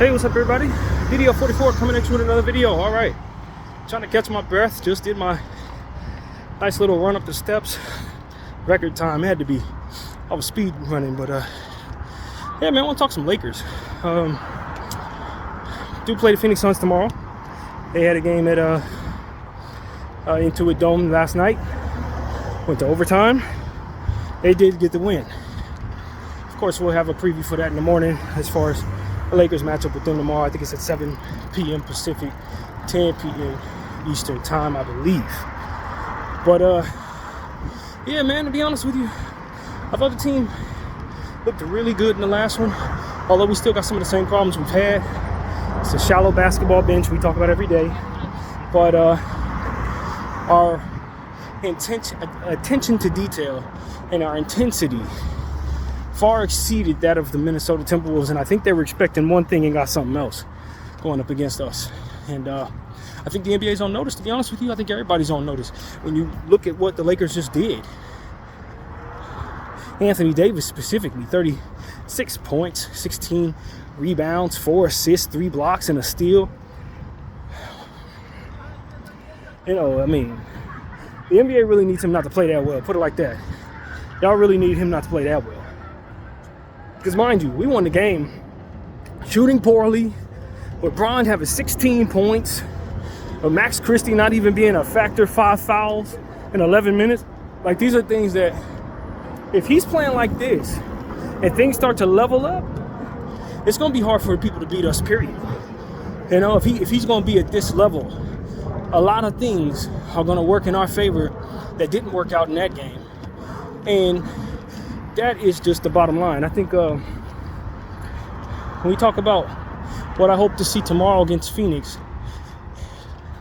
Hey, what's up everybody? Video 44 coming at you with another video. All right, trying to catch my breath. Just did my nice little run up the steps. Record time. It had to be. I was speed running, but yeah, man, I want to talk some Lakers. Do play the Phoenix Suns tomorrow. They had a game at Intuit Dome last night. Went to overtime. They did get the win. Of course, we'll have a preview for that in the morning as far as the Lakers matchup with them tomorrow. I think it's at 7 p.m. Pacific, 10 p.m. Eastern time, I believe. But yeah, man, to be honest with you, I thought the team looked really good in the last one. Although we still got some of the same problems we've had. It's a shallow basketball bench we talk about every day. But our attention to detail and our intensity far exceeded that of the Minnesota Timberwolves, and I think they were expecting one thing and got something else going up against us. And I think the NBA's on notice, to be honest with you. I think everybody's on notice. When you look at what the Lakers just did, Anthony Davis specifically, 36 points, 16 rebounds, 4 assists, 3 blocks, and a steal. You know, I mean, the NBA really needs him not to play that well. Put it like that. Y'all really need him not to play that well. Because mind you, we won the game shooting poorly, with Bron having 16 points, with Max Christie not even being a factor, 5 fouls in 11 minutes. Like, these are things that, if he's playing like this and things start to level up, it's going to be hard for people to beat us, period. You know, if he's going to be at this level, a lot of things are going to work in our favor that didn't work out in that game. And that is just the bottom line. I think when we talk about what I hope to see tomorrow against Phoenix,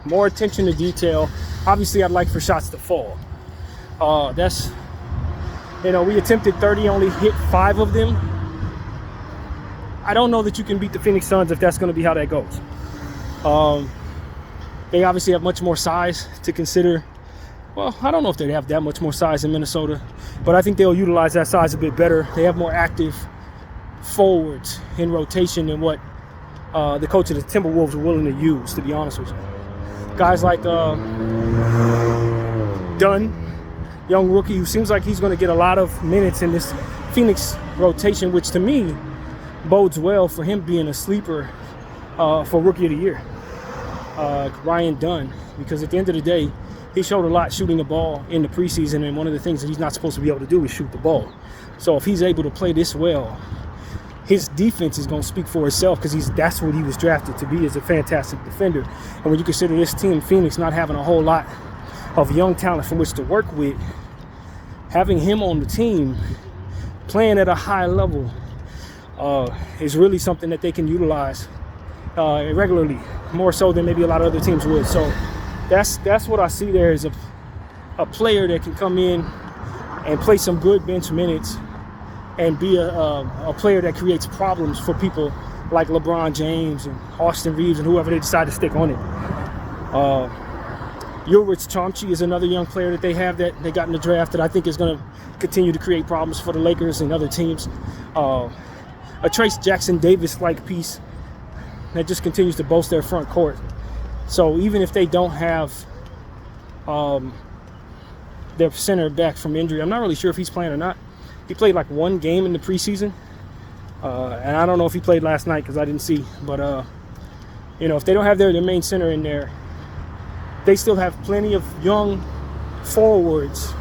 more attention to detail. Obviously, I'd like for shots to fall. That's, you know, we attempted 30, only hit 5 of them. I don't know that you can beat the Phoenix Suns if that's going to be how that goes. They obviously have much more size to consider. Well, I don't know if they have that much more size in Minnesota, but I think they'll utilize that size a bit better. They have more active forwards in rotation than what the coach of the Timberwolves are willing to use, to be honest with you. Guys like Dunn, young rookie, who seems like he's going to get a lot of minutes in this Phoenix rotation, which to me bodes well for him being a sleeper for Rookie of the Year. Ryan Dunn, because at the end of the day, he showed a lot shooting the ball in the preseason, and one of the things that he's not supposed to be able to do is shoot the ball. So if he's able to play this well, his defense is going to speak for itself, because that's what he was drafted to be, as a fantastic defender. And when you consider this team, Phoenix, not having a whole lot of young talent from which to work with, having him on the team, playing at a high level, is really something that they can utilize regularly, more so than maybe a lot of other teams would. So that's what I see there, is a player that can come in and play some good bench minutes and be a player that creates problems for people like LeBron James and Austin Reeves and whoever they decide to stick on it. Ulrich Chomchi is another young player that they have that they got in the draft that I think is going to continue to create problems for the Lakers and other teams. A Trace Jackson Davis-like piece that just continues to boast their front court. So even if they don't have their center back from injury, I'm not really sure if he's playing or not. He played like 1 game in the preseason. And I don't know if he played last night because I didn't see. But, you know, if they don't have their main center in there, they still have plenty of young forwards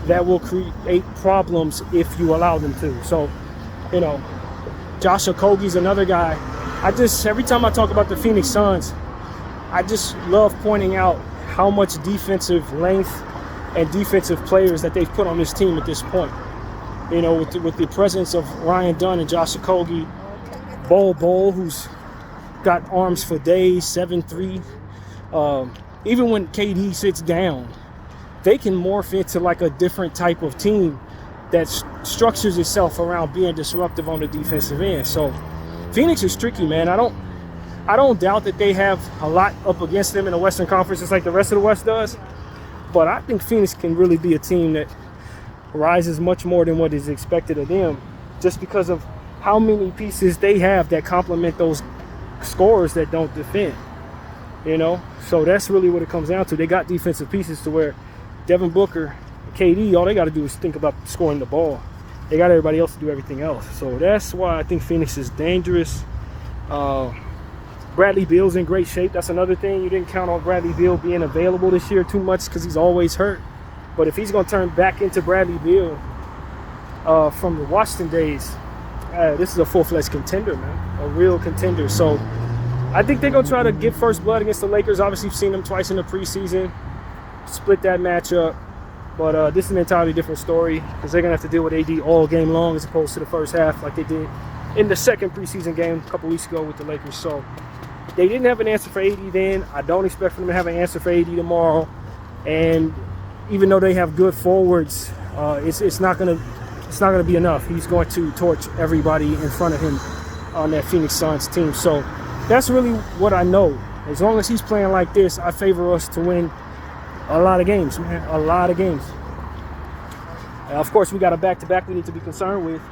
that will create problems if you allow them to. So, you know, Josh Okogie's another guy. Every time I talk about the Phoenix Suns, I just love pointing out how much defensive length and defensive players that they've put on this team at this point. You know, with the presence of Ryan Dunn and Josh Okogie, Bol, who's got arms for days, 7'3". Even when KD sits down, they can morph into like a different type of team that structures itself around being disruptive on the defensive end. So Phoenix is tricky, man. I don't doubt that they have a lot up against them in the Western Conference, just like the rest of the West does. But I think Phoenix can really be a team that rises much more than what is expected of them, just because of how many pieces they have that complement those scorers that don't defend. You know, so that's really what it comes down to. They got defensive pieces to where Devin Booker, KD, all they got to do is think about scoring the ball. They got everybody else to do everything else. So that's why I think Phoenix is dangerous. Bradley Beal's in great shape. That's another thing. You didn't count on Bradley Beal being available this year too much because he's always hurt. But if he's going to turn back into Bradley Beal from the Washington days, this is a full-fledged contender, man. A real contender. So I think they're going to try to get first blood against the Lakers. Obviously, you've seen them twice in the preseason. Split that matchup. But this is an entirely different story because they're going to have to deal with AD all game long as opposed to the first half like they did in the second preseason game a couple weeks ago with the Lakers. So they didn't have an answer for AD then. I don't expect for them to have an answer for AD tomorrow. And even though they have good forwards, it's not going to be enough. He's going to torch everybody in front of him on that Phoenix Suns team. So that's really what I know. As long as he's playing like this, I favor us to win a lot of games, man. A lot of games. Of course, we got a back-to-back we need to be concerned with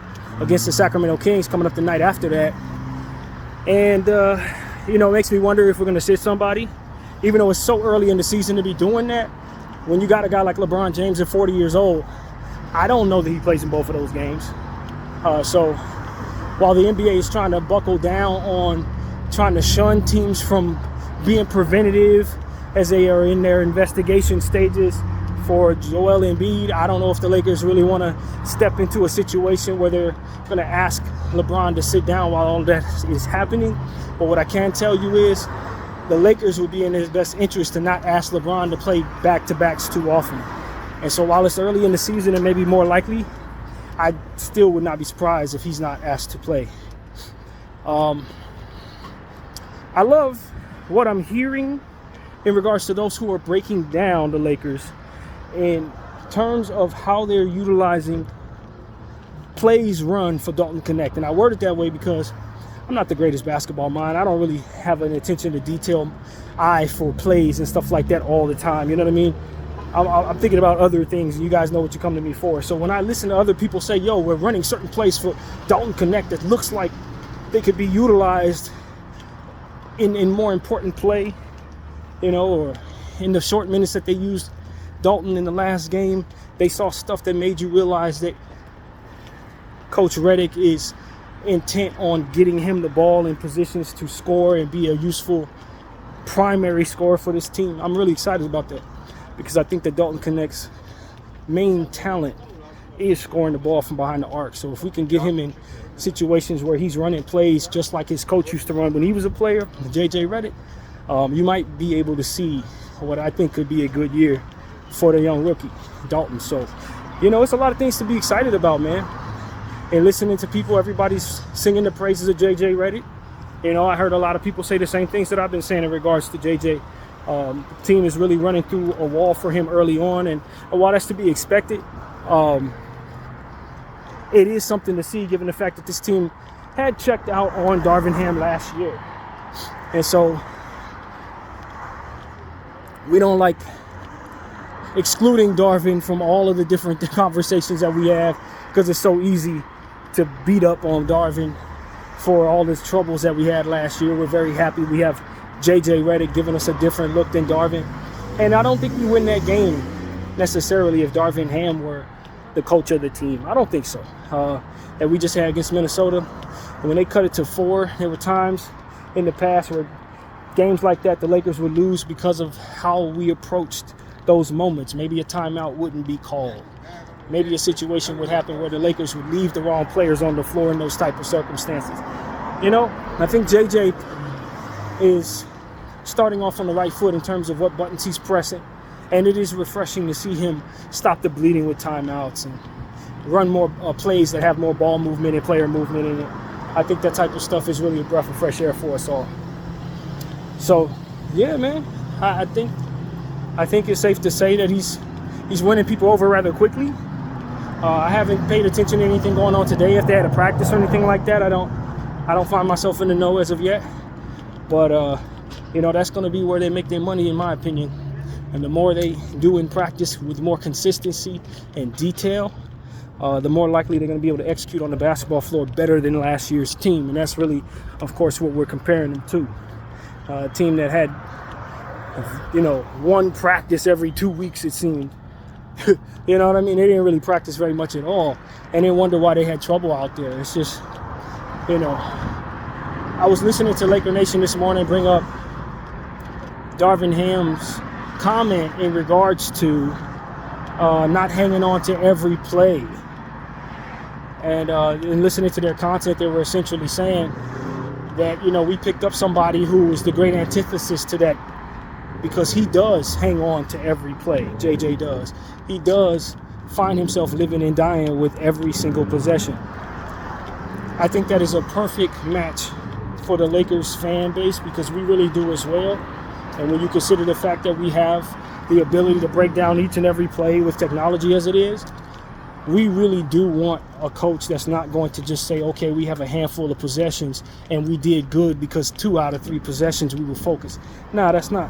against the Sacramento Kings coming up the night after that. And, you know, it makes me wonder if we're going to sit somebody. Even though it's so early in the season to be doing that, when you got a guy like LeBron James at 40 years old, I don't know that he plays in both of those games. So while the NBA is trying to buckle down on trying to shun teams from being preventative as they are in their investigation stages for Joel Embiid, I don't know if the Lakers really want to step into a situation where they're going to ask LeBron to sit down while all that is happening. But what I can tell you is the Lakers would be in his best interest to not ask LeBron to play back-to-backs too often. And so while it's early in the season and maybe more likely, I still would not be surprised if he's not asked to play. I love what I'm hearing in regards to those who are breaking down the Lakers in terms of how they're utilizing plays run for Dalton Connect. And I word it that way because I'm not the greatest basketball mind. I don't really have an attention to detail eye for plays and stuff like that all the time. You know what I mean? I'm thinking about other things, and you guys know what you come to me for. So when I listen to other people say, yo, we're running certain plays for Dalton Connect that looks like they could be utilized in more important play, you know, or in the short minutes that they used Dalton in the last game, they saw stuff that made you realize that Coach Redick is intent on getting him the ball in positions to score and be a useful primary scorer for this team. I'm really excited about that because I think that Dalton Connect's main talent is scoring the ball from behind the arc. So if we can get him in situations where he's running plays just like his coach used to run when he was a player, JJ Redick, you might be able to see what I think could be a good year for the young rookie, Dalton. So, you know, it's a lot of things to be excited about, man. And listening to people, everybody's singing the praises of JJ Redick. You know, I heard a lot of people say the same things that I've been saying in regards to JJ. The team is really running through a wall for him early on, and while that's to be expected, it is something to see given the fact that this team had checked out on Darvin Ham last year. And so we don't like excluding Darvin from all of the different conversations that we have because it's so easy to beat up on Darvin for all the troubles that we had last year. We're very happy we have JJ Redick giving us a different look than Darvin. And I don't think we win that game necessarily if Darvin Ham were the coach of the team. I don't think so. That we just had against Minnesota. And when they cut it to 4, there were times in the past where games like that the Lakers would lose because of how we approached those moments. Maybe a timeout wouldn't be called. Maybe a situation would happen where the Lakers would leave the wrong players on the floor in those type of circumstances. You know, I think JJ is starting off on the right foot in terms of what buttons he's pressing. And it is refreshing to see him stop the bleeding with timeouts and run more plays that have more ball movement and player movement in it. I think that type of stuff is really a breath of fresh air for us all. So, yeah, man, I think it's safe to say that he's winning people over rather quickly. I haven't paid attention to anything going on today. If they had a practice or anything like that, I don't find myself in the know as of yet. But you know, that's going to be where they make their money, in my opinion. And the more they do in practice with more consistency and detail, the more likely they're going to be able to execute on the basketball floor better than last year's team. And that's really, of course, what we're comparing them to. A team that had, one practice every 2 weeks, it seemed. You know what I mean? They didn't really practice very much at all. And then wonder why they had trouble out there. It's just, I was listening to Laker Nation this morning bring up Darvin Ham's comment in regards to not hanging on to every play. And in listening to their content, they were essentially saying that, we picked up somebody who was the great antithesis to that, because he does hang on to every play. JJ does. He does find himself living and dying with every single possession. I think that is a perfect match for the Lakers fan base, because we really do as well. And when you consider the fact that we have the ability to break down each and every play with technology as it is, we really do want a coach that's not going to just say, okay, we have a handful of possessions and we did good because 2 out of 3 possessions we were focused. No, that's not.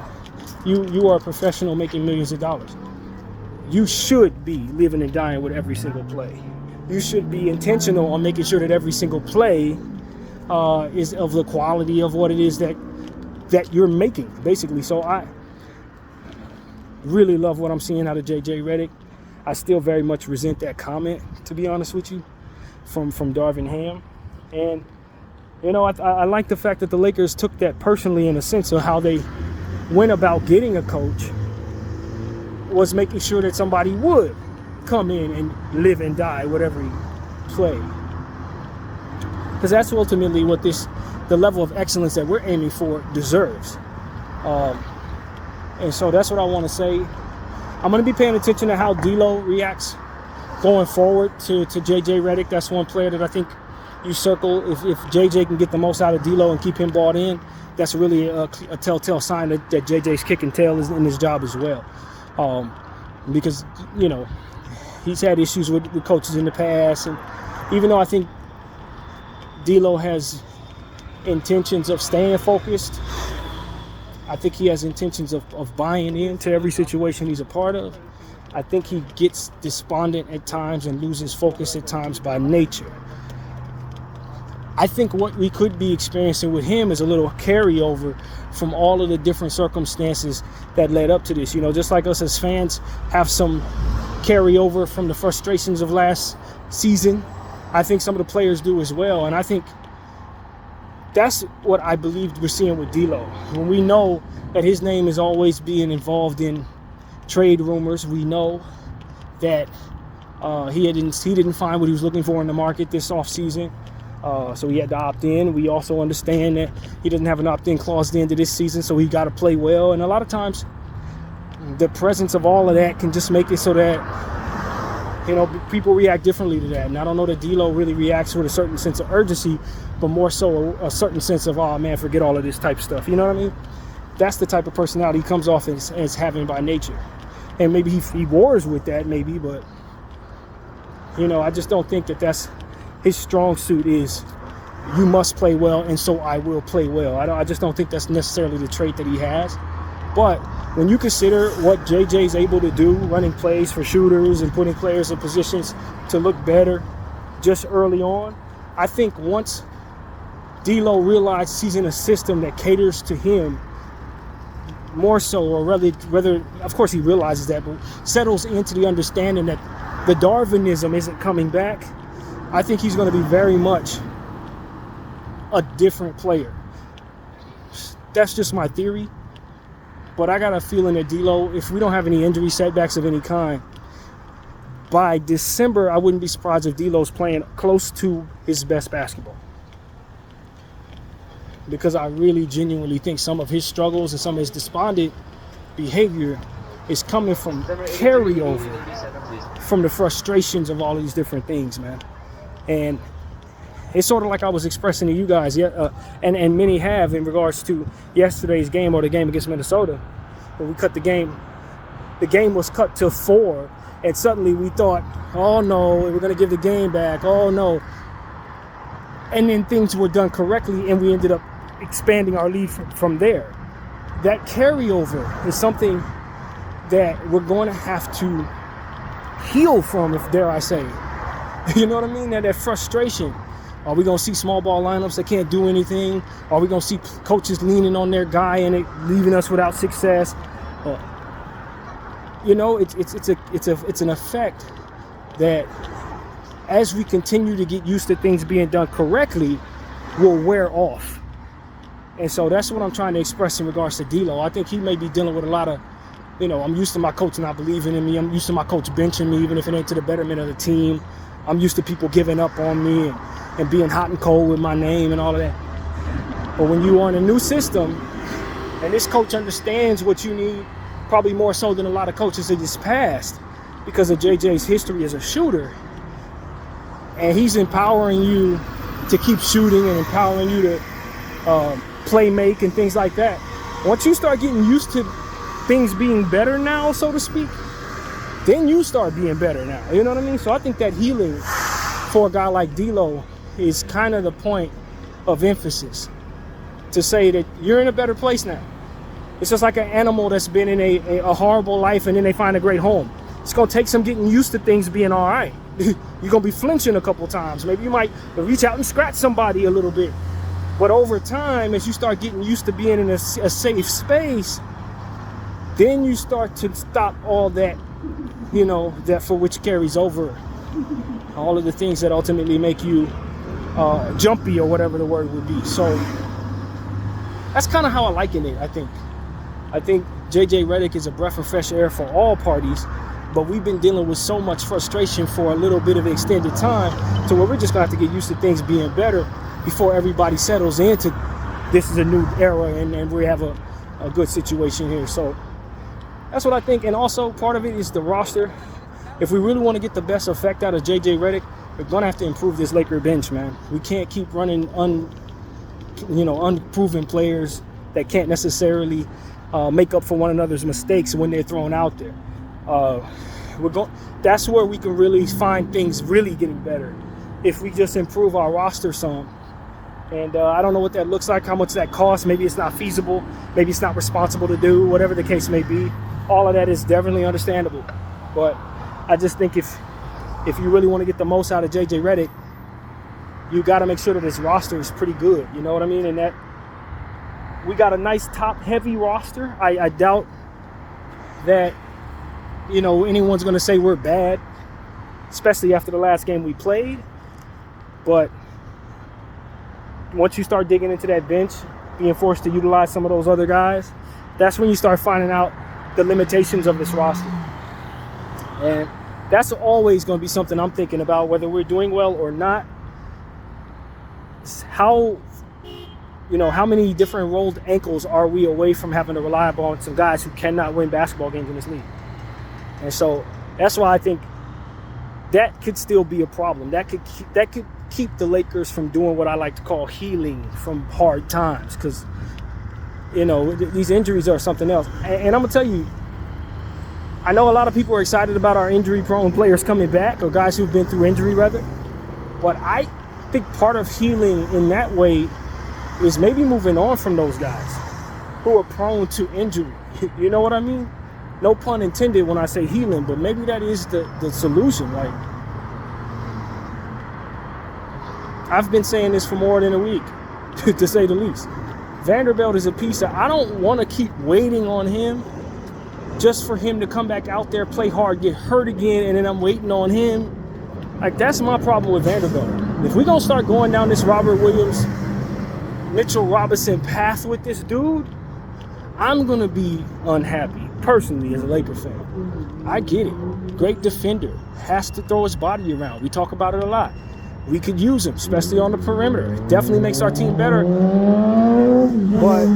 You are a professional making millions of dollars. You should be living and dying with every single play. You should be intentional on making sure that every single play is of the quality of what it is that you're making, basically. So I really love what I'm seeing out of JJ Redick. I still very much resent that comment, to be honest with you, from Darvin Ham. And, I like the fact that the Lakers took that personally, in a sense of how they went about getting a coach, was making sure that somebody would come in and live and die with every play. Because that's ultimately what the level of excellence that we're aiming for deserves. And so that's what I want to say. I'm going to be paying attention to how D'Lo reacts going forward to JJ Redick. That's one player that I think you circle. If JJ can get the most out of D'Lo and keep him bought in, that's really a telltale sign that JJ's kicking tail is in his job as well. Because, he's had issues with coaches in the past. And even though I think D'Lo has intentions of staying focused, I think he has intentions of buying into every situation he's a part of. I think he gets despondent at times and loses focus at times by nature. I think what we could be experiencing with him is a little carryover from all of the different circumstances that led up to this. Just like us as fans have some carryover from the frustrations of last season, I think some of the players do as well. And I think that's what I believe we're seeing with D'Lo. When we know that his name is always being involved in trade rumors, we know that he didn't find what he was looking for in the market this offseason. So he had to opt in. We also understand that he doesn't have an opt-in clause at the end of this season, so he got to play well. And a lot of times, the presence of all of that can just make it so that, people react differently to that. And I don't know that D'Lo really reacts with a certain sense of urgency, but more so a certain sense of, oh man, forget all of this type stuff. You know what I mean? That's the type of personality he comes off as having by nature. And maybe he wars with that, maybe, but, I just don't think that that's his strong suit is, you must play well, and so I will play well. I just don't think that's necessarily the trait that he has. But when you consider what JJ's able to do, running plays for shooters and putting players in positions to look better just early on, I think once D'Lo realizes he's in a system that caters to him more so, or rather, of course he realizes that, but settles into the understanding that the Darwinism isn't coming back, I think he's going to be very much a different player. That's just my theory. But I got a feeling that D'Lo, if we don't have any injury setbacks of any kind, by December, I wouldn't be surprised if D'Lo's playing close to his best basketball. Because I really genuinely think some of his struggles and some of his despondent behavior is coming from carryover from the frustrations of all of these different things, man. And it's sort of like I was expressing to you guys, and many have, in regards to yesterday's game, or the game against Minnesota. When we cut the game was cut to 4, and suddenly we thought, oh no, we're going to give the game back, oh no. And then things were done correctly, and we ended up expanding our lead from there. That carryover is something that we're going to have to heal from, if dare I say. You know what I mean? That frustration. Are we going to see small ball lineups that can't do anything? Are we going to see coaches leaning on their guy and it leaving us without success? You know, it's an effect that as we continue to get used to things being done correctly, will wear off. And so that's what I'm trying to express in regards to D'Lo. I think he may be dealing with a lot of, you know, I'm used to my coach not believing in me. I'm used to my coach benching me, even if it ain't to the betterment of the team. I'm used to people giving up on me and being hot and cold with my name and all of that. But when you're on a new system and this coach understands what you need, probably more so than a lot of coaches in this past, because of JJ's history as a shooter, and he's empowering you to keep shooting and empowering you to play make and things like that. Once you start getting used to things being better now, so to speak, then you start being better now. You know what I mean? So I think that healing for a guy like D'Lo is kind of the point of emphasis, to say that you're in a better place now. It's just like an animal that's been in a horrible life and then they find a great home. It's going to take some getting used to things being all right. You're going to be flinching a couple times. Maybe you might reach out and scratch somebody a little bit. But over time, as you start getting used to being in a safe space, then you start to stop all that, you know, that for which carries over. All of the things that ultimately make you jumpy, or whatever the word would be. So that's kind of how I liken it, I think. I think JJ Redick is a breath of fresh air for all parties, but we've been dealing with so much frustration for a little bit of extended time to where we're just going to have to get used to things being better before everybody settles into this is a new era and we have a good situation here. So that's what I think. And also part of it is the roster. If we really want to get the best effect out of JJ Redick, we're going to have to improve this Laker bench, man. We can't keep running unproven players that can't necessarily make up for one another's mistakes when they're thrown out there. That's where we can really find things really getting better, if we just improve our roster some. And I don't know what that looks like, how much that costs. Maybe it's not feasible. Maybe it's not responsible to do, whatever the case may be. All of that is definitely understandable. But I just think if you really want to get the most out of JJ Redick, you got to make sure that his roster is pretty good. You know what I mean? And that we got a nice top-heavy roster. I doubt that, you know, anyone's going to say we're bad, especially after the last game we played. But once you start digging into that bench, being forced to utilize some of those other guys, that's when you start finding out the limitations of this roster. And that's always going to be something I'm thinking about, whether we're doing well or not. How many different rolled ankles are we away from having to rely upon some guys who cannot win basketball games in this league? And so that's why I think that could still be a problem. That could keep the Lakers from doing what I like to call healing from hard times, because, you know, these injuries are something else. And I'm going to tell you, I know a lot of people are excited about our injury-prone players coming back, or guys who've been through injury, rather. But I think part of healing in that way is maybe moving on from those guys who are prone to injury. You know what I mean? No pun intended when I say healing, but maybe that is the solution. Like, I've been saying this for more than a week, to say the least. Vanderbilt is a piece that I don't want to keep waiting on him just for him to come back out there, play hard, get hurt again, and then I'm waiting on him. Like, that's my problem with Vanderbilt. If we're going to start going down this Robert Williams, Mitchell Robinson path with this dude, I'm going to be unhappy, personally, as a Laker fan. I get it. Great defender. Has to throw his body around. We talk about it a lot. We could use him, especially on the perimeter. It definitely makes our team better. But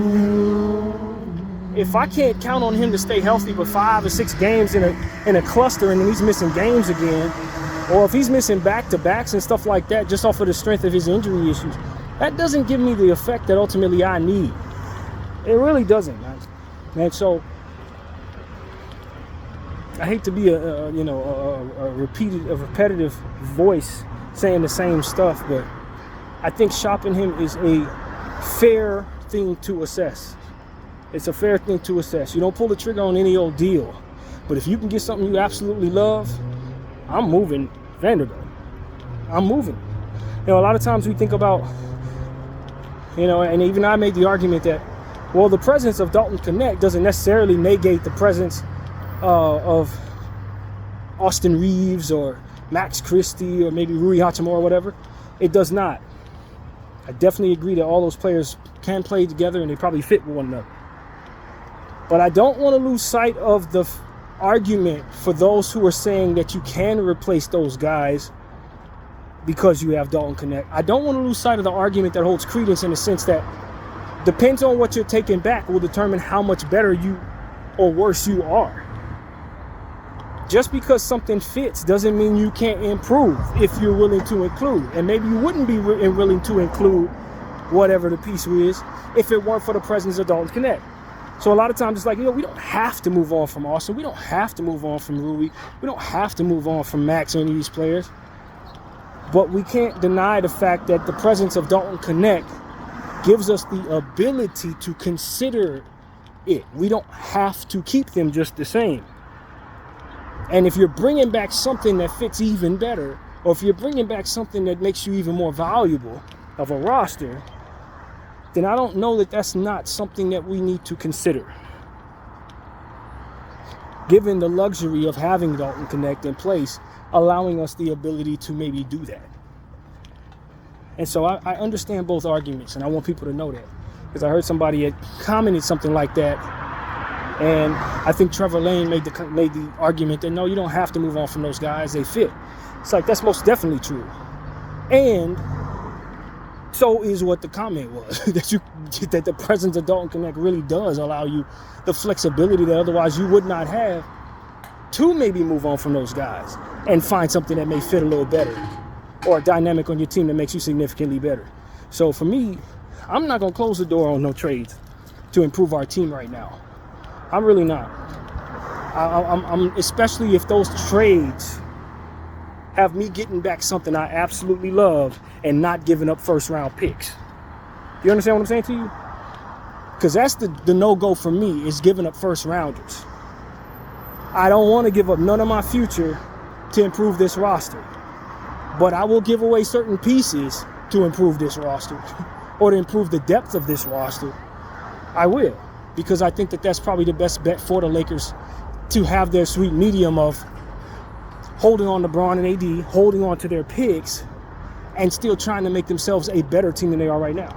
if I can't count on him to stay healthy for 5 or 6 games in a cluster, and then he's missing games again, or if he's missing back-to-backs and stuff like that just off of the strength of his injury issues, that doesn't give me the effect that ultimately I need. It really doesn't, man. And so I hate to be a repetitive voice saying the same stuff, but I think shopping him is a fair thing to assess. It's a fair thing to assess. You don't pull the trigger on any old deal, but if you can get something you absolutely love, I'm moving Vanderbilt. I'm moving. You know, a lot of times we think about, you know, and even I made the argument that, well, the presence of Dalton Knecht doesn't necessarily negate the presence of Austin Reeves or Max Christie or maybe Rui Hachimura or whatever. It does not. I definitely agree that all those players can play together and they probably fit with one another. But I don't want to lose sight of the argument for those who are saying that you can replace those guys because you have Dalton Knecht. I don't want to lose sight of the argument that holds credence in the sense that depends on what you're taking back will determine how much better you or worse you are. Just because something fits doesn't mean you can't improve if you're willing to include. And maybe you wouldn't be willing to include whatever the piece is if it weren't for the presence of Dalton Knecht. So a lot of times it's like, you know, we don't have to move on from Austin. We don't have to move on from Rui. We don't have to move on from Max or any of these players. But we can't deny the fact that the presence of Dalton Knecht gives us the ability to consider it. We don't have to keep them just the same. And if you're bringing back something that fits even better, or if you're bringing back something that makes you even more valuable of a roster, then I don't know that that's not something that we need to consider. Given the luxury of having Dalton Knecht in place, allowing us the ability to maybe do that. And so I understand both arguments, and I want people to know that. Because I heard somebody had commented something like that, and I think Trevor Lane made the argument that, no, you don't have to move on from those guys. They fit. It's like, that's most definitely true. And so is what the comment was, that the presence of Dalton Knecht really does allow you the flexibility that otherwise you would not have to maybe move on from those guys and find something that may fit a little better or a dynamic on your team that makes you significantly better. So for me, I'm not going to close the door on no trades to improve our team right now. I'm really not. I'm especially if those trades have me getting back something I absolutely love and not giving up first round picks. You understand what I'm saying to you? Because that's the no-go for me, is giving up first rounders. I don't want to give up none of my future to improve this roster. But I will give away certain pieces to improve this roster or to improve the depth of this roster. I will. Because I think that that's probably the best bet for the Lakers, to have their sweet medium of holding on to Bron and AD, holding on to their picks, and still trying to make themselves a better team than they are right now.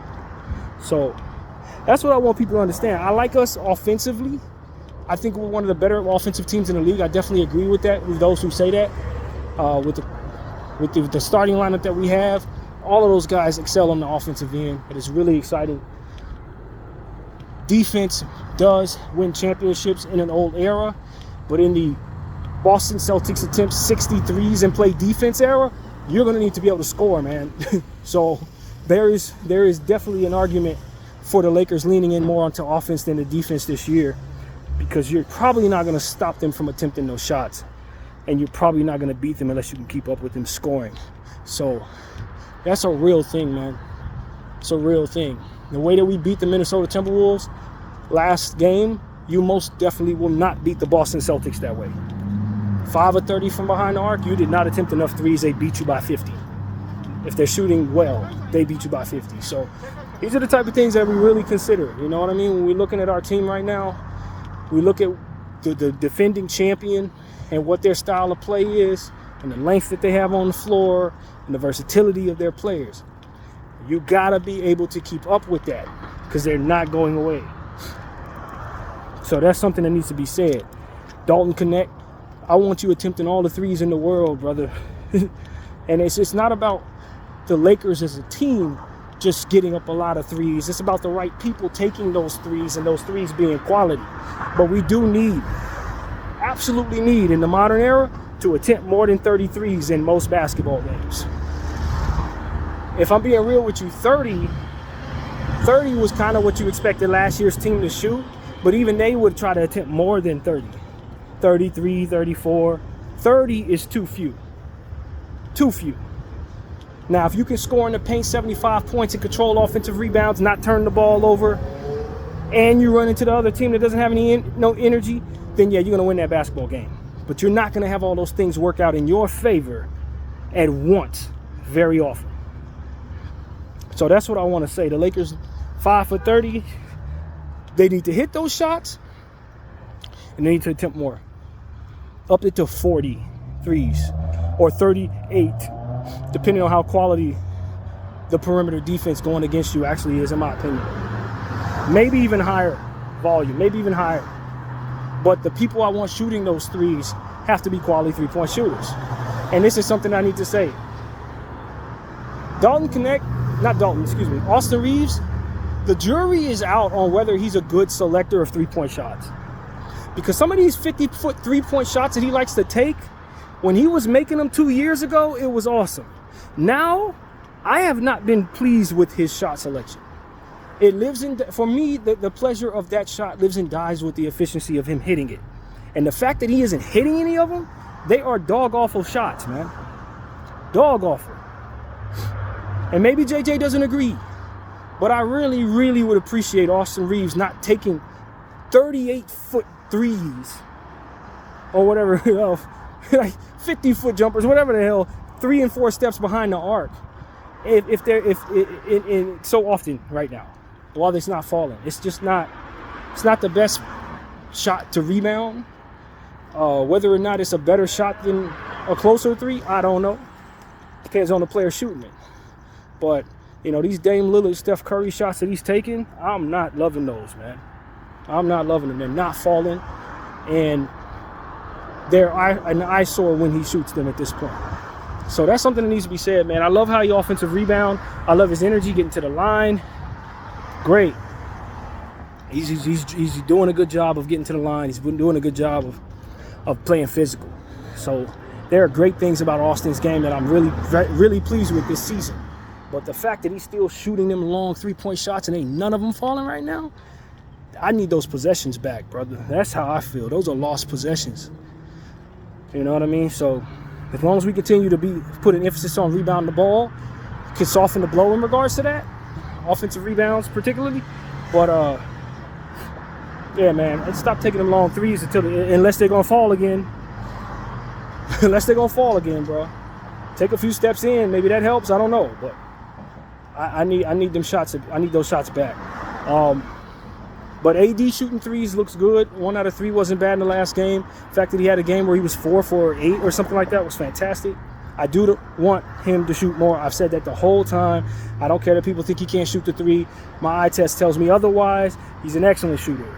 So that's what I want people to understand. I like us offensively. I think we're one of the better offensive teams in the league. I definitely agree with that, with those who say that. With the starting lineup that we have, all of those guys excel on the offensive end. It is really exciting. Defense does win championships in an old era, but in the Boston Celtics attempt 63s and play defense era, you're going to need to be able to score, man. So there is definitely an argument for the Lakers leaning in more onto offense than the defense this year, because you're probably not going to stop them from attempting those shots, and you're probably not going to beat them unless you can keep up with them scoring. So that's a real thing, man. It's a real thing. The way that we beat the Minnesota Timberwolves last game, you most definitely will not beat the Boston Celtics that way. 5 of 30 from behind the arc, you did not attempt enough threes, they beat you by 50. If they're shooting well, they beat you by 50. So these are the type of things that we really consider. You know what I mean? When we're looking at our team right now, we look at the defending champion and what their style of play is, and the length that they have on the floor, and the versatility of their players. You gotta be able to keep up with that, because they're not going away. So that's something that needs to be said. Dalton Knecht, I want you attempting all the threes in the world, brother. And it's not about the Lakers as a team just getting up a lot of threes. It's about the right people taking those threes, and those threes being quality. But we do need, absolutely need, in the modern era, to attempt more than 30 threes in most basketball games. If I'm being real with you, 30 was kind of what you expected last year's team to shoot, but even they would try to attempt more than 30. 33, 34. 30 is too few. Too few. Now, if you can score in the paint 75 points and control offensive rebounds, not turn the ball over, and you run into the other team that doesn't have no energy, then yeah, you're going to win that basketball game. But you're not going to have all those things work out in your favor at once very often. So that's what I want to say. The Lakers 5 for 30. They need to hit those shots, and they need to attempt more. Up to 40 threes or 38, depending on how quality the perimeter defense going against you actually is, in my opinion. Maybe even higher volume, maybe even higher. But the people I want shooting those threes have to be quality three-point shooters. And this is something I need to say. Austin Reeves, the jury is out on whether he's a good selector of three-point shots. Because some of these 50-foot three-point shots that he likes to take, when he was making them 2 years ago, it was awesome. Now, I have not been pleased with his shot selection. It lives in, for me, the pleasure of that shot lives and dies with the efficiency of him hitting it. And the fact that he isn't hitting any of them, they are dog-awful shots, man. Dog-awful. And maybe JJ doesn't agree, but I really, really would appreciate Austin Reeves not taking 38-foot threes or whatever, you know, like 50-foot jumpers, whatever the hell, 3 and 4 steps behind the arc. If so often right now, while it's not falling, it's just not. It's not the best shot to rebound. Whether or not it's a better shot than a closer three, I don't know. Depends on the player shooting it. But, you know, these Dame Lillard, Steph Curry shots that he's taking, I'm not loving those, man. I'm not loving them. They're not falling. And they're an eyesore when he shoots them at this point. So that's something that needs to be said, man. I love how he offensive rebound. I love his energy getting to the line. Great. He's doing a good job of getting to the line. He's been doing a good job of playing physical. So there are great things about Austin's game that I'm really pleased with this season. But the fact that he's still shooting them long three-point shots and ain't none of them falling right now, I need those possessions back, brother. That's how I feel. Those are lost possessions. You know what I mean? So as long as we continue to put an emphasis on rebounding the ball, can soften the blow in regards to that, offensive rebounds particularly. But yeah, man, let's stop taking them long threes unless they're gonna fall again. Unless they're gonna fall again, bro. Take a few steps in, maybe that helps. I don't know, but I need them shots. I need those shots back. But AD shooting threes looks good. 1 out of 3 wasn't bad in the last game. The fact that he had a game where he was 4 for 8 or something like that was fantastic. I do want him to shoot more. I've said that the whole time. I don't care that people think he can't shoot the 3. My eye test tells me otherwise. He's an excellent shooter.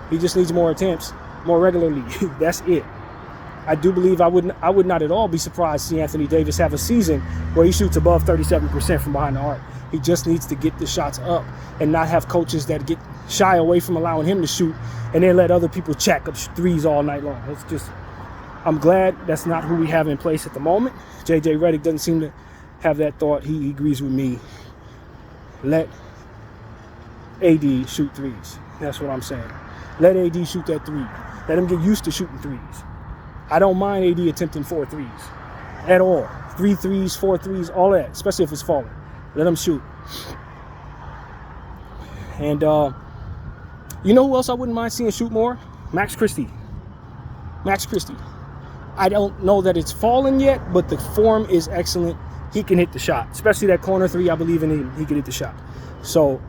He just needs more attempts, more regularly. That's it. I do believe I would not at all be surprised to see Anthony Davis have a season where he shoots above 37% from behind the arc. He just needs to get the shots up and not have coaches that get shy away from allowing him to shoot and then let other people check up threes all night long. It's just, I'm glad that's not who we have in place at the moment. JJ Redick doesn't seem to have that thought. He agrees with me. Let AD shoot threes. That's what I'm saying. Let AD shoot that 3. Let him get used to shooting threes. I don't mind AD attempting 4 threes at all. 3 threes, 4 threes, all that, especially if it's falling. Let him shoot. And you know who else I wouldn't mind seeing shoot more? Max Christie. Max Christie. I don't know that it's fallen yet, but the form is excellent. He can hit the shot, especially that corner 3. I believe in him. He can hit the shot. So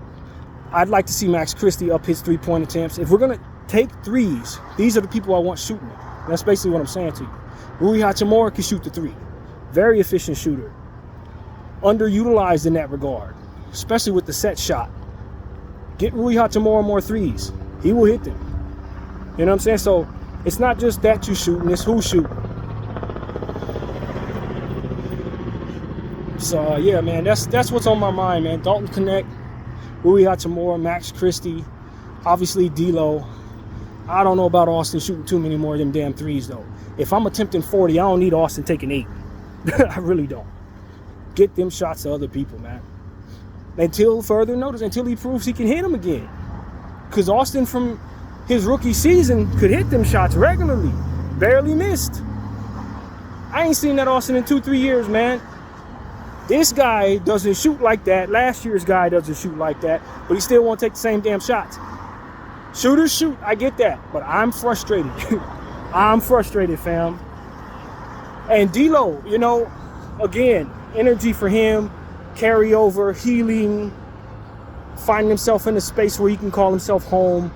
I'd like to see Max Christie up his 3-point attempts. If we're going to take threes, these are the people I want shooting it. That's basically what I'm saying to you. Rui Hachimura can shoot the 3. Very efficient shooter. Underutilized in that regard, especially with the set shot. Get Rui Hachimura more threes. He will hit them. You know what I'm saying? So it's not just that you shooting, it's who shooting. So yeah, man, that's what's on my mind, man. Dalton Knecht, Rui Hachimura, Max Christie, obviously D'Lo. I don't know about Austin shooting too many more of them damn threes, though. If I'm attempting 40, I don't need Austin taking 8. I really don't. Get them shots to other people, man. Until further notice, until he proves he can hit them again. Because Austin, from his rookie season, could hit them shots regularly. Barely missed. I ain't seen that Austin in 2-3 years, man. This guy doesn't shoot like that. Last year's guy doesn't shoot like that. But he still won't take the same damn shots. Shooters shoot, I get that, but I'm frustrated. I'm frustrated, fam. And D'Lo, you know, again, energy for him, carry over, healing, finding himself in a space where he can call himself home.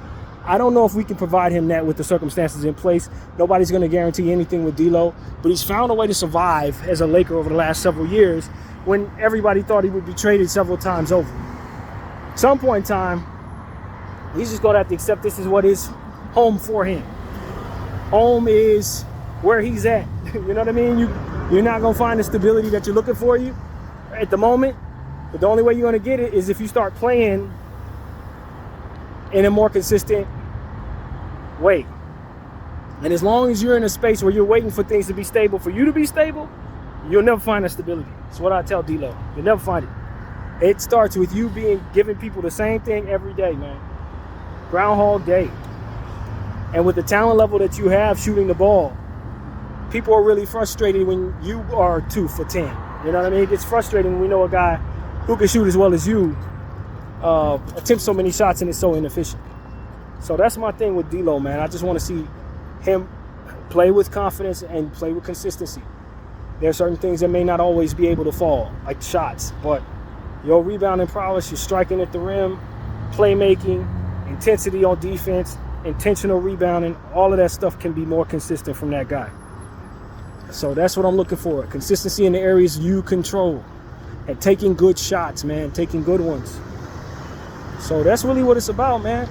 I don't know if we can provide him that with the circumstances in place. Nobody's going to guarantee anything with D'Lo, but he's found a way to survive as a Laker over the last several years when everybody thought he would be traded several times over. At some point in time, he's just going to have to accept this is what is home for him. Home is where he's at. You know what I mean? You're not going to find the stability that you're looking for you at the moment. But the only way you're going to get it is if you start playing in a more consistent way. And as long as you're in a space where you're waiting for things to be stable, for you to be stable, you'll never find that stability. That's what I tell D'Lo. You'll never find it. It starts with you giving people the same thing every day, man. Groundhog Day. And with the talent level that you have shooting the ball, people are really frustrated when you are 2 for 10. You know what I mean? It's frustrating when we know a guy who can shoot as well as you attempts so many shots and is so inefficient. So that's my thing with D'Lo, man. I just want to see him play with confidence and play with consistency. There are certain things that may not always be able to fall, like shots, but your rebounding prowess, your striking at the rim, playmaking, intensity on defense, intentional rebounding, all of that stuff can be more consistent from that guy. So that's what I'm looking for. Consistency in the areas you control and taking good shots, man, taking good ones. So that's really what it's about, man.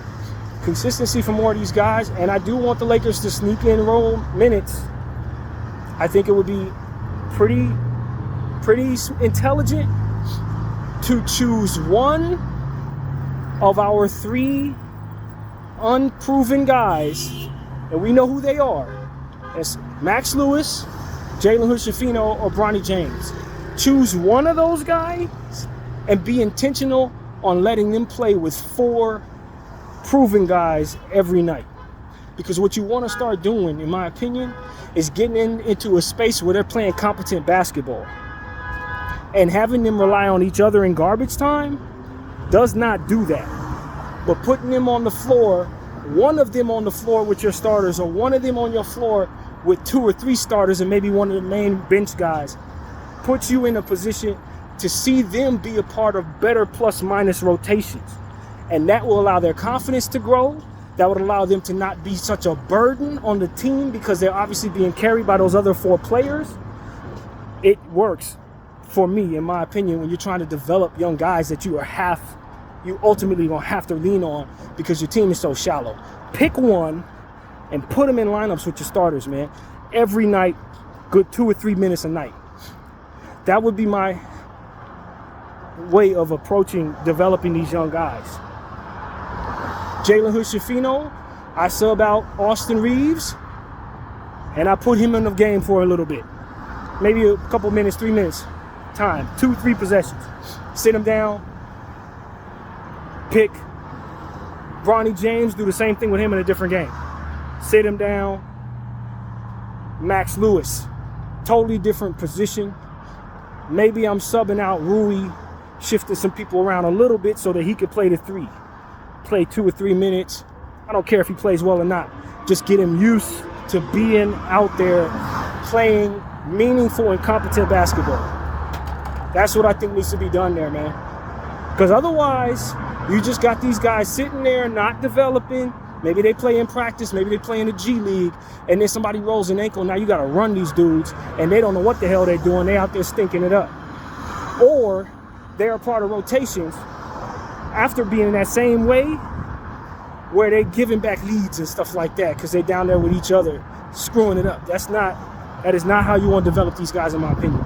Consistency for more of these guys. And I do want the Lakers to sneak in roll minutes. I think it would be pretty intelligent to choose one of our 3 unproven guys, and we know who they are. It's Max Lewis, Jalen Hood-Schifino, or Bronny James. Choose one of those guys and be intentional on letting them play with 4 proven guys every night. Because what you want to start doing, in my opinion, is getting into a space where they're playing competent basketball. And having them rely on each other in garbage time does not do that. But putting them on the floor, one of them on the floor with your starters, or one of them on your floor with 2 or 3 starters and maybe one of the main bench guys, puts you in a position to see them be a part of better plus-minus rotations. And that will allow their confidence to grow. That would allow them to not be such a burden on the team because they're obviously being carried by those other 4 players. It works for me, in my opinion, when you're trying to develop young guys that you ultimately gonna have to lean on because your team is so shallow. Pick one and put them in lineups with your starters, man. Every night, good 2 or 3 minutes a night. That would be my way of approaching developing these young guys. Jalen Hood-Schifino, I sub out Austin Reeves, and I put him in the game for a little bit. Maybe a couple minutes, 3 minutes time, 2-3 possessions. Sit him down, pick Bronny James, do the same thing with him in a different game. Sit him down. Max Lewis, totally different position. Maybe I'm subbing out Rui, shifting some people around a little bit so that he could play the 3. Play 2 or 3 minutes. I don't care if he plays well or not. Just get him used to being out there playing meaningful and competent basketball. That's what I think needs to be done there, man. Because otherwise, you just got these guys sitting there not developing. Maybe they play in practice. Maybe they play in the G League. And then somebody rolls an ankle. Now you got to run these dudes. And they don't know what the hell they're doing. They out there stinking it up. Or they're a part of rotations after being in that same way where they're giving back leads and stuff like that because they're down there with each other screwing it up. That is not how you want to develop these guys, in my opinion.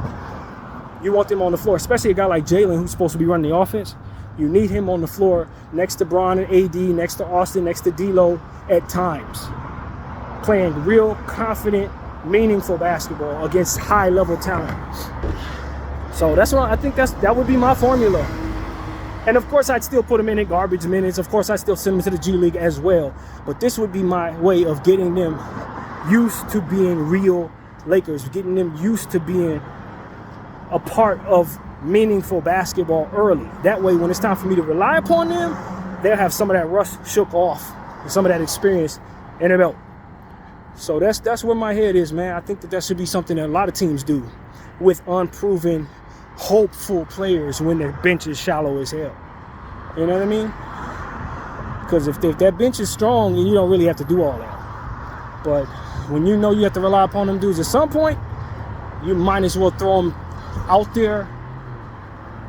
You want them on the floor, especially a guy like Jalen who's supposed to be running the offense. You need him on the floor next to Bron and AD, next to Austin, next to D'Lo at times. Playing real, confident, meaningful basketball against high-level talent. So that's what I think that would be my formula. And of course, I'd still put them in at garbage minutes. Of course, I'd still send them to the G League as well. But this would be my way of getting them used to being real Lakers, getting them used to being a part of meaningful basketball early. That way, when it's time for me to rely upon them, they'll have some of that rust shook off and some of that experience in their belt. So that's where my head is, man. I think that should be something that a lot of teams do with unproven hopeful players when their bench is shallow as hell. You know what I mean? Because if that bench is strong, then you don't really have to do all that. But when you know you have to rely upon them dudes at some point, you might as well throw them out there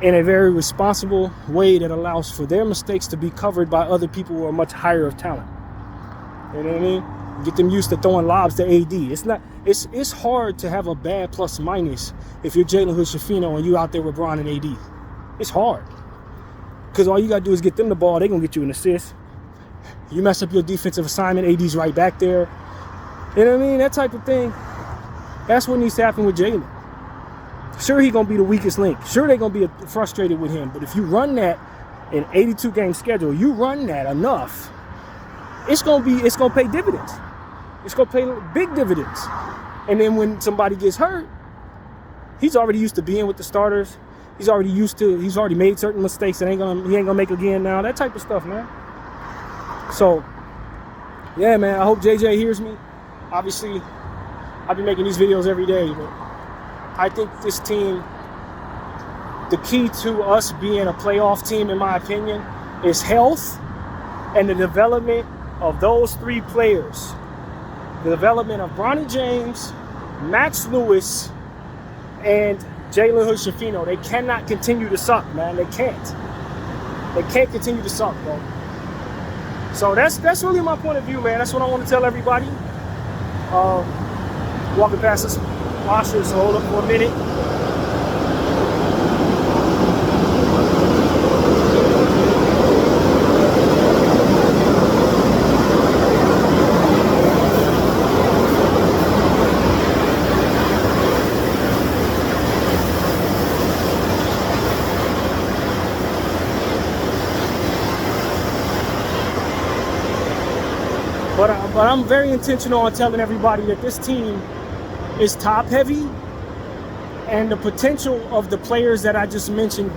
in a very responsible way that allows for their mistakes to be covered by other people who are much higher of talent. You know what I mean? Get them used to throwing lobs to AD. It's hard to have a bad plus minus if you're Jalen Hood-Schifino and you out there with Bron and AD. It's hard. Because all you got to do is get them the ball. They're going to get you an assist. You mess up your defensive assignment, AD's right back there. You know what I mean? That type of thing. That's what needs to happen with Jalen. Sure, he's going to be the weakest link. Sure, they're going to be frustrated with him. But if you run that in 82-game schedule, you run that enough, it's going to pay dividends. It's going to pay big dividends. And then when somebody gets hurt, he's already used to being with the starters. He's already made certain mistakes that he ain't gonna make again now. That type of stuff, man. So, yeah, man, I hope JJ hears me. Obviously, I've been making these videos every day, but I think this team, the key to us being a playoff team, in my opinion, is health and the development of those three players. The development of Bronny James, Max Lewis, and Jalen Hood-Schifino. They cannot continue to suck, man. They can't. They can't continue to suck, bro. So that's really my point of view, man. That's what I want to tell everybody. Walking past this washer, so hold up for a minute. But I'm very intentional on telling everybody that this team is top heavy, and the potential of the players that I just mentioned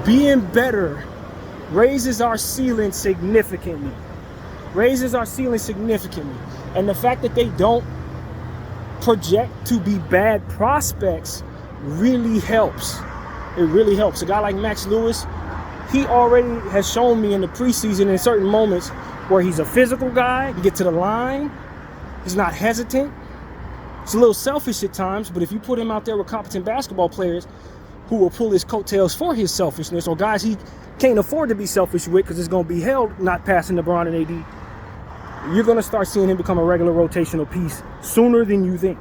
being better raises our ceiling significantly. And the fact that they don't project to be bad prospects really helps. It really helps. A guy like Max Lewis, he already has shown me in the preseason in certain moments where he's a physical guy, he get to the line, he's not hesitant. He's a little selfish at times, but if you put him out there with competent basketball players who will pull his coattails for his selfishness, or guys he can't afford to be selfish with because it's going to be held not passing to Bron and AD, you're going to start seeing him become a regular rotational piece sooner than you think.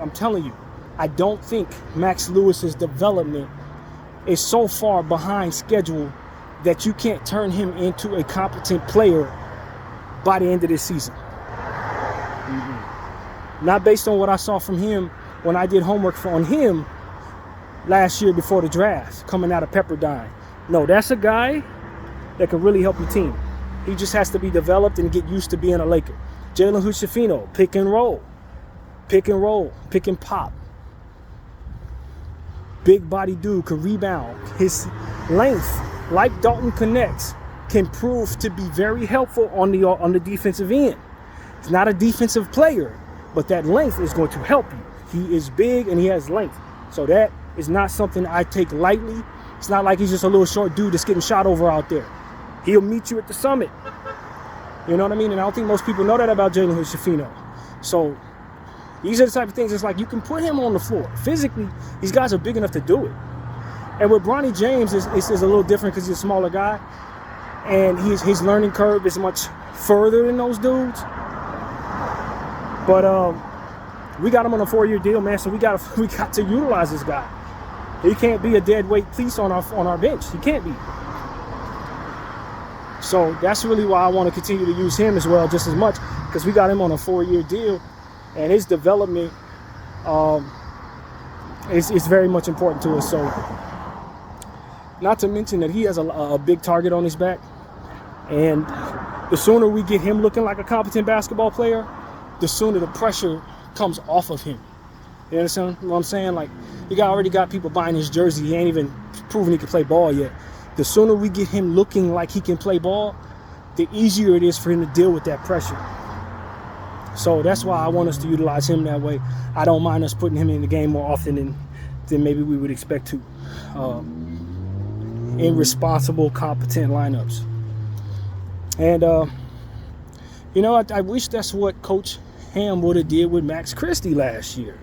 I'm telling you. I don't think Max Lewis's development is so far behind schedule that you can't turn him into a competent player by the end of this season. Not based on what I saw from him when I did homework on him last year before the draft, coming out of Pepperdine. No, that's a guy that can really help your team. He just has to be developed and get used to being a Laker. Jalen Hood-Schifino, pick and roll, pick and pop. Big body dude, can rebound. His length, like Dalton Connects, can prove to be very helpful on the defensive end. He's not a defensive player, but that length is going to help you. He is big and he has length. So that is not something I take lightly. It's not like he's just a little short dude that's getting shot over out there. He'll meet you at the summit. You know what I mean? And I don't think most people know that about Jalen Hood-Schifino. So these are the type of things, it's like you can put him on the floor. Physically, these guys are big enough to do it. And with Bronny James, it's a little different because he's a smaller guy. And his learning curve is much further than those dudes. But we got him on a 4-year deal, man, so we got to utilize this guy. He can't be a dead weight piece on our bench. He can't be. So that's really why I want to continue to use him as well, just as much, because we got him on a 4-year deal, and his development is very much important to us. So, not to mention that he has a big target on his back, and the sooner we get him looking like a competent basketball player, the sooner the pressure comes off of him. You understand what I'm saying? Like, you already got people buying his jersey. He ain't even proven he can play ball yet. The sooner we get him looking like he can play ball, the easier it is for him to deal with that pressure. So that's why I want us to utilize him that way. I don't mind us putting him in the game more often than maybe we would expect to in responsible, competent lineups. And, I wish that's what Coach Ham would have did with Max Christie last year.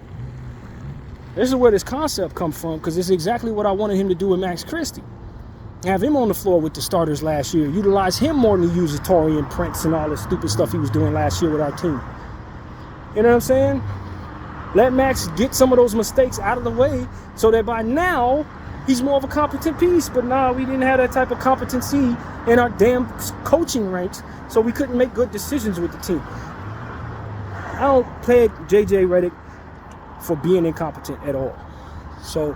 This is where this concept comes from, because it's exactly what I wanted him to do with Max Christie. Have him on the floor with the starters last year. Utilize him more than he uses Taurean Prince and all the stupid stuff he was doing last year with our team. You know what I'm saying? Let Max get some of those mistakes out of the way so that by now he's more of a competent piece. But nah, we didn't have that type of competency in our damn coaching ranks, so we couldn't make good decisions with the team. I don't play JJ Redick for being incompetent at all. So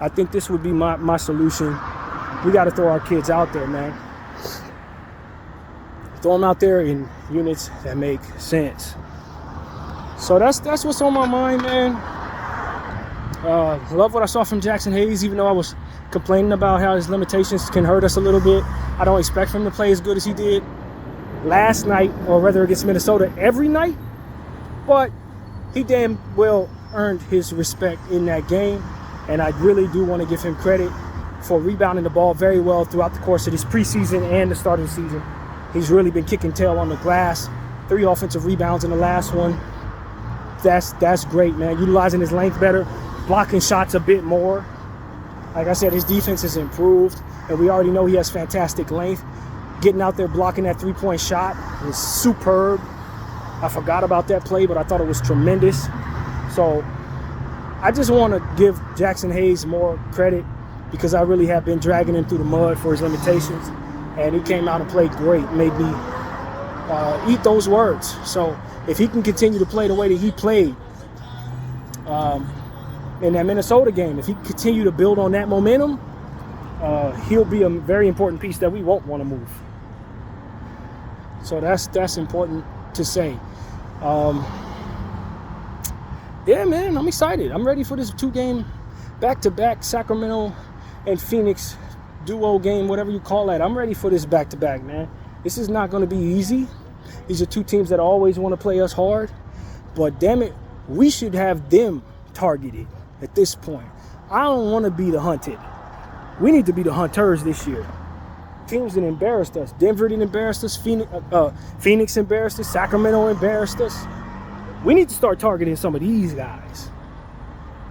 I think this would be my solution. We got to throw our kids out there, man. Throw them out there in units that make sense. So that's what's on my mind, man. Love what I saw from Jackson Hayes, even though I was complaining about how his limitations can hurt us a little bit. I don't expect him to play as good as he did last night, or rather against Minnesota every night. But he damn well earned his respect in that game. And I really do want to give him credit for rebounding the ball very well throughout the course of this preseason and the start of the season. He's really been kicking tail on the glass. 3 offensive rebounds in the last one. That's great, man. Utilizing his length better, blocking shots a bit more. Like I said, his defense has improved, and we already know he has fantastic length. Getting out there blocking that 3-point shot is superb. I forgot about that play, but I thought it was tremendous. So I just want to give Jackson Hayes more credit, because I really have been dragging him through the mud for his limitations, and he came out and played great, made me eat those words. So if he can continue to play the way that he played in that Minnesota game, if he can continue to build on that momentum, he'll be a very important piece that we won't want to move. So that's important to say. Yeah, man, I'm excited. I'm ready for this 2-game back-to-back Sacramento and Phoenix duo game, whatever you call that. I'm ready for this back-to-back, man. This is not going to be easy. These are 2 teams that always want to play us hard. But damn it, we should have them targeted at this point. I don't want to be the hunted. We need to be the hunters this year. Teams that embarrassed us. Denver didn't embarrass us. Phoenix embarrassed us. Sacramento embarrassed us. We need to start targeting some of these guys.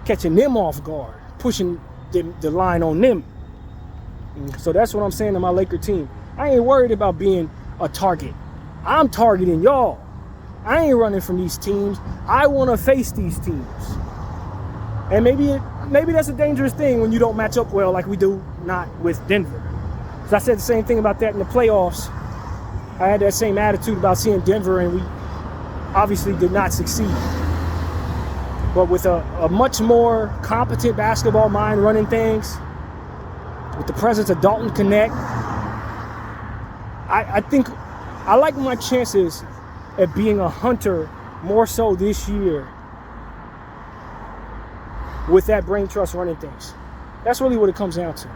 Catching them off guard. Pushing the line on them. So that's what I'm saying to my Laker team. I ain't worried about being a target. I'm targeting y'all. I ain't running from these teams. I want to face these teams. And maybe that's a dangerous thing when you don't match up well like we do not with Denver. Because I said the same thing about that in the playoffs. I had that same attitude about seeing Denver, and we obviously did not succeed. But with a much more competent basketball mind running things, with the presence of Dalton Connect, I think I like my chances at being a hunter more so this year with that brain trust running things. That's really what it comes down to.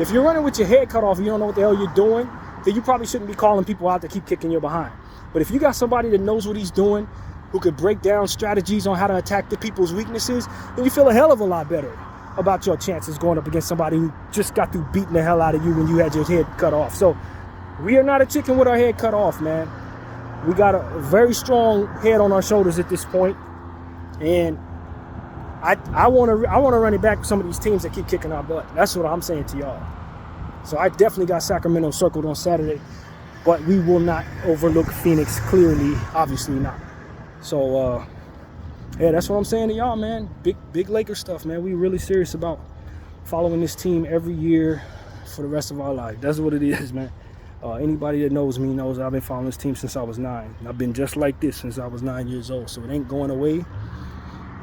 If you're running with your head cut off and you don't know what the hell you're doing, then you probably shouldn't be calling people out to keep kicking your behind. But if you got somebody that knows what he's doing, who could break down strategies on how to attack the people's weaknesses, then you feel a hell of a lot better about your chances going up against somebody who just got through beating the hell out of you when you had your head cut off. So we are not a chicken with our head cut off, man. We got a very strong head on our shoulders at this point, and I want to run it back with some of these teams that keep kicking our butt. That's what I'm saying to y'all. So I definitely got Sacramento circled on Saturday, but we will not overlook Phoenix clearly, obviously not. So yeah, that's what I'm saying to y'all, man. Big Lakers stuff, man. We really serious about following this team every year for the rest of our life. That's what it is, man. Anybody that knows me knows I've been following this team since I was 9. I've been just like this since I was 9 years old, so it ain't going away.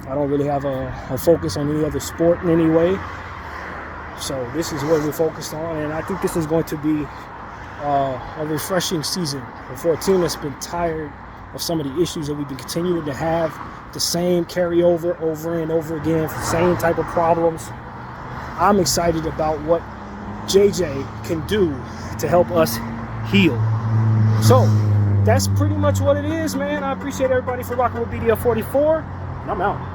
I don't really have a focus on any other sport in any way. So this is what we're focused on, and I think this is going to be a refreshing season for a team that's been tired of some of the issues that we've been continuing to have, the same carryover over and over again, the same type of problems. I'm excited about what JJ can do to help us heal. So that's pretty much what it is, man. I appreciate everybody for rocking with BDL 44, and I'm out.